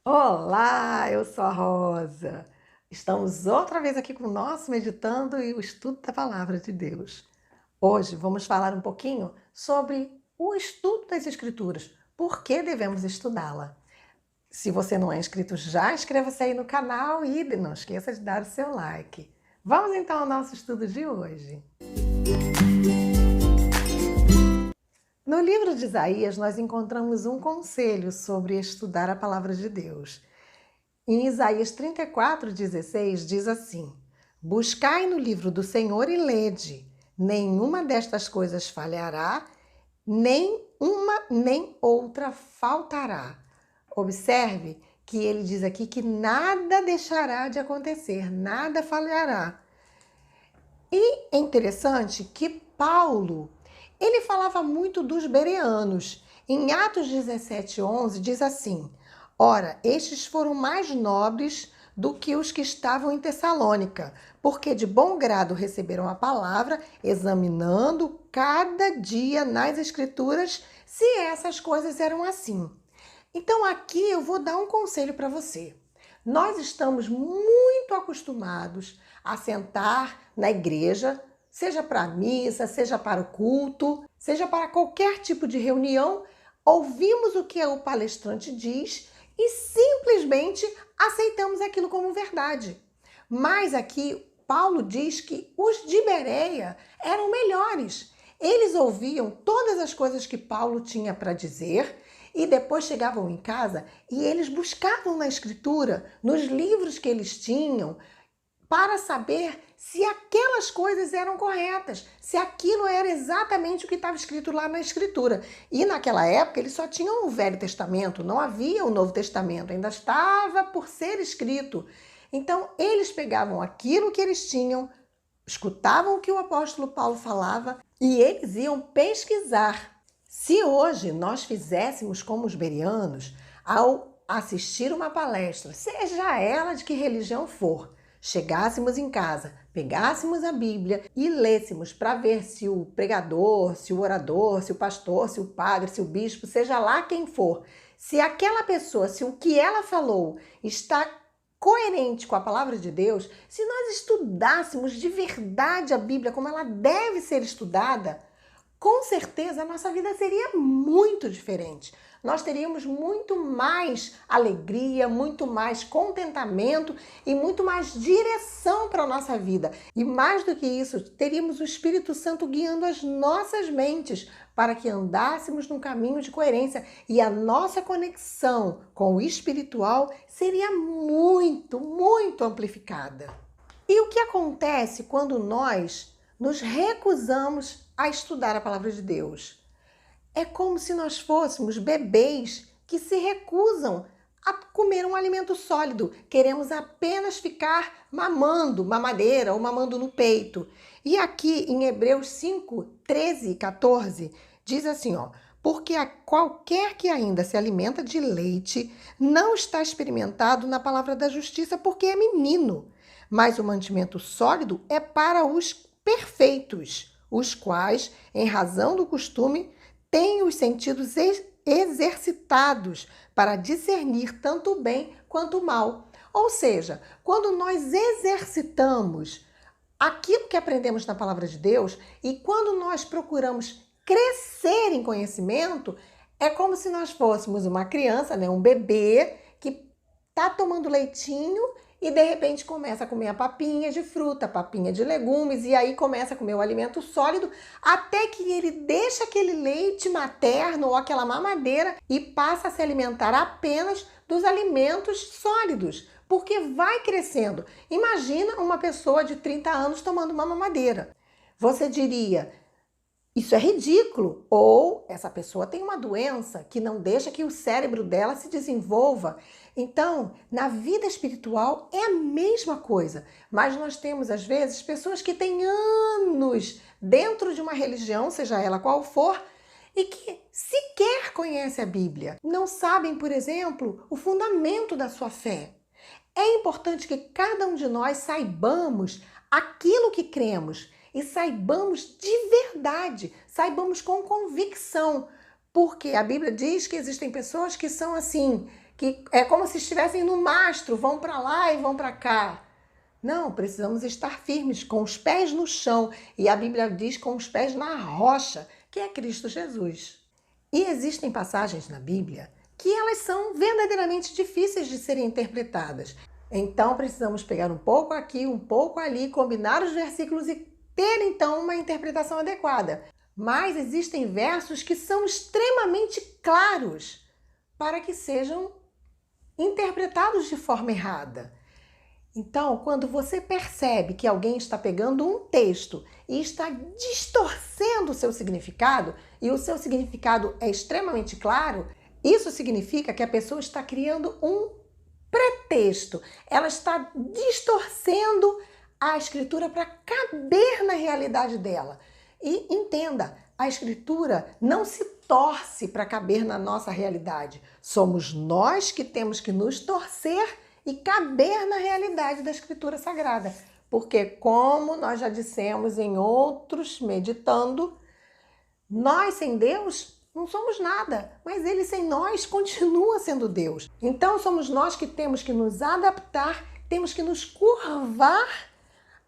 Olá, eu sou a Rosa. Estamos outra vez aqui com o nosso Meditando e o estudo da Palavra de Deus. Hoje vamos falar um pouquinho sobre o estudo das Escrituras, por que devemos estudá-la. Se você não é inscrito, já inscreva-se aí no canal e não esqueça de dar o seu like. Vamos então ao nosso estudo de hoje. No livro de Isaías, nós encontramos um conselho sobre estudar a Palavra de Deus. Em Isaías 34:16 diz assim: Buscai no livro do Senhor e lede, nenhuma destas coisas falhará, nem uma nem outra faltará. Observe que ele diz aqui que nada deixará de acontecer, nada falhará. E é interessante que Paulo, ele falava muito dos bereanos. Em Atos 17:11 diz assim: Ora, estes foram mais nobres do que os que estavam em Tessalônica, porque de bom grado receberam a palavra, examinando cada dia nas Escrituras se essas coisas eram assim. Então aqui eu vou dar um conselho para você. Nós estamos muito acostumados a sentar na igreja, seja para a missa, seja para o culto, seja para qualquer tipo de reunião, ouvimos o que o palestrante diz e simplesmente aceitamos aquilo como verdade. Mas aqui Paulo diz que os de Bereia eram melhores. Eles ouviam todas as coisas que Paulo tinha para dizer e depois chegavam em casa e eles buscavam na escritura, nos livros que eles tinham, para saber se aquelas coisas eram corretas, se aquilo era exatamente o que estava escrito lá na escritura. E naquela época eles só tinham o Velho Testamento, não havia o Novo Testamento, ainda estava por ser escrito. Então eles pegavam aquilo que eles tinham, escutavam o que o apóstolo Paulo falava e eles iam pesquisar. Se hoje nós fizéssemos como os bereanos, ao assistir uma palestra, seja ela de que religião for, chegássemos em casa, pegássemos a Bíblia e lêssemos para ver se o pregador, se o orador, se o pastor, se o padre, se o bispo, seja lá quem for, se aquela pessoa, se o que ela falou está coerente com a palavra de Deus, se nós estudássemos de verdade a Bíblia como ela deve ser estudada, com certeza a nossa vida seria muito diferente. Nós teríamos muito mais alegria, muito mais contentamento e muito mais direção para a nossa vida. E mais do que isso, teríamos o Espírito Santo guiando as nossas mentes para que andássemos num caminho de coerência e a nossa conexão com o espiritual seria muito, muito amplificada. E o que acontece quando nós nos recusamos a estudar a palavra de Deus? É como se nós fôssemos bebês que se recusam a comer um alimento sólido. Queremos apenas ficar mamando, mamadeira ou mamando no peito. E aqui em Hebreus 5:13 e 14 diz assim, ó: porque a qualquer que ainda se alimenta de leite não está experimentado na palavra da justiça porque é menino. Mas o mantimento sólido é para os perfeitos, os quais, em razão do costume, têm os sentidos exercitados para discernir tanto o bem quanto o mal. Ou seja, quando nós exercitamos aquilo que aprendemos na palavra de Deus e quando nós procuramos crescer em conhecimento, é como se nós fôssemos uma criança, né, um bebê que está tomando leitinho e de repente começa a comer a papinha de fruta, a papinha de legumes, e aí começa a comer o alimento sólido, até que ele deixa aquele leite materno ou aquela mamadeira e passa a se alimentar apenas dos alimentos sólidos, porque vai crescendo. Imagina uma pessoa de 30 anos tomando uma mamadeira. Você diria: isso é ridículo, ou essa pessoa tem uma doença que não deixa que o cérebro dela se desenvolva. Então, na vida espiritual é a mesma coisa, mas nós temos às vezes pessoas que têm anos dentro de uma religião, seja ela qual for, e que sequer conhecem a Bíblia. Não sabem, por exemplo, o fundamento da sua fé. É importante que cada um de nós saibamos aquilo que cremos e saibamos de verdade, saibamos com convicção, porque a Bíblia diz que existem pessoas que são assim, que é como se estivessem no mastro, vão para lá e vão para cá. Não, precisamos estar firmes, com os pés no chão. E a Bíblia diz com os pés na rocha, que é Cristo Jesus. E existem passagens na Bíblia que elas são verdadeiramente difíceis de serem interpretadas. Então precisamos pegar um pouco aqui, um pouco ali, combinar os versículos e ter então uma interpretação adequada. Mas existem versos que são extremamente claros para que sejam interpretados de forma errada. Então, quando você percebe que alguém está pegando um texto e está distorcendo o seu significado, e o seu significado é extremamente claro, isso significa que a pessoa está criando um pretexto. Ela está distorcendo a escritura para caber na realidade dela. E entenda, a escritura não se torce para caber na nossa realidade. Somos nós que temos que nos torcer e caber na realidade da Escritura Sagrada. Porque, como nós já dissemos em outros meditando, nós sem Deus não somos nada, mas Ele sem nós continua sendo Deus. Então somos nós que temos que nos adaptar, temos que nos curvar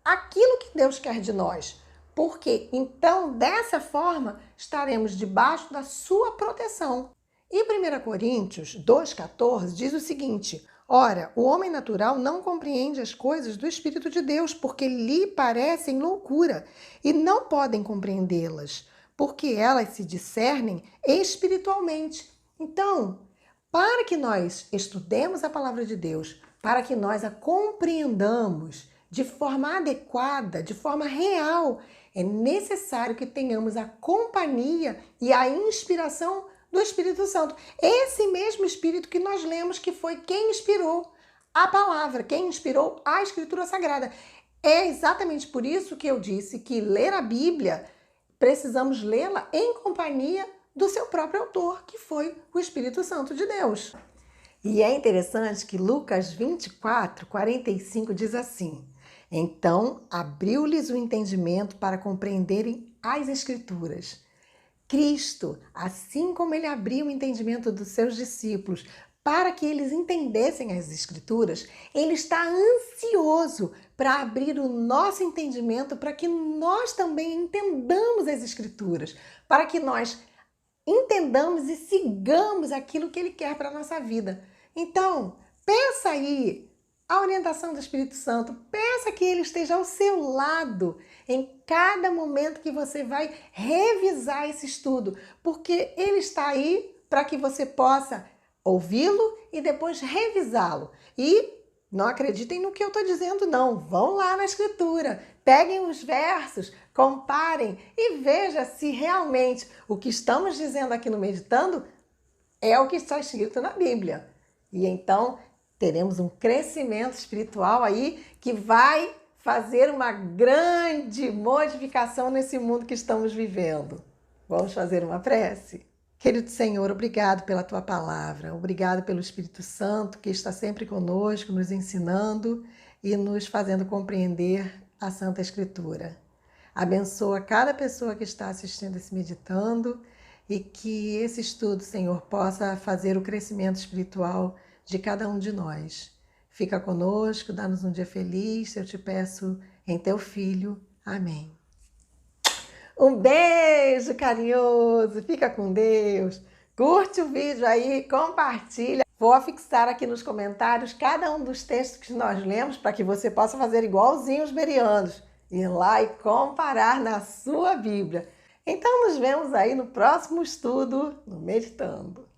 àquilo que Deus quer de nós. Porque então, dessa forma, estaremos debaixo da sua proteção. E 1 Coríntios 2,14 diz o seguinte: ora, o homem natural não compreende as coisas do Espírito de Deus, porque lhe parecem loucura, e não podem compreendê-las, porque elas se discernem espiritualmente. Então, para que nós estudemos a palavra de Deus, para que nós a compreendamos de forma adequada, de forma real, é necessário que tenhamos a companhia e a inspiração do Espírito Santo. Esse mesmo Espírito que nós lemos que foi quem inspirou a palavra, quem inspirou a Escritura Sagrada. É exatamente por isso que eu disse que ler a Bíblia, precisamos lê-la em companhia do seu próprio autor, que foi o Espírito Santo de Deus. E é interessante que Lucas 24:45 diz assim: então abriu-lhes o entendimento para compreenderem as Escrituras. Cristo, assim como ele abriu o entendimento dos seus discípulos para que eles entendessem as Escrituras, ele está ansioso para abrir o nosso entendimento para que nós também entendamos as Escrituras, para que nós entendamos e sigamos aquilo que ele quer para a nossa vida. Então, peça aí a orientação do Espírito Santo, peça que ele esteja ao seu lado em cada momento que você vai revisar esse estudo, porque ele está aí para que você possa ouvi-lo e depois revisá-lo. E não acreditem no que eu estou dizendo, não. Vão lá na Escritura, peguem os versos, comparem e veja se realmente o que estamos dizendo aqui no Meditando é o que está escrito na Bíblia. E então teremos um crescimento espiritual aí que vai fazer uma grande modificação nesse mundo que estamos vivendo. Vamos fazer uma prece? Querido Senhor, obrigado pela Tua palavra, obrigado pelo Espírito Santo que está sempre conosco, nos ensinando e nos fazendo compreender a Santa Escritura. Abençoa cada pessoa que está assistindo esse Meditando e que esse estudo, Senhor, possa fazer o crescimento espiritual de cada um de nós. Fica conosco, dá-nos um dia feliz, eu te peço em Teu Filho. Amém. Um beijo carinhoso, fica com Deus. Curte o vídeo aí, compartilha. Vou fixar aqui nos comentários cada um dos textos que nós lemos para que você possa fazer igualzinho os bereanos. Ir lá e comparar na sua Bíblia. Então nos vemos aí no próximo estudo, no Meditando.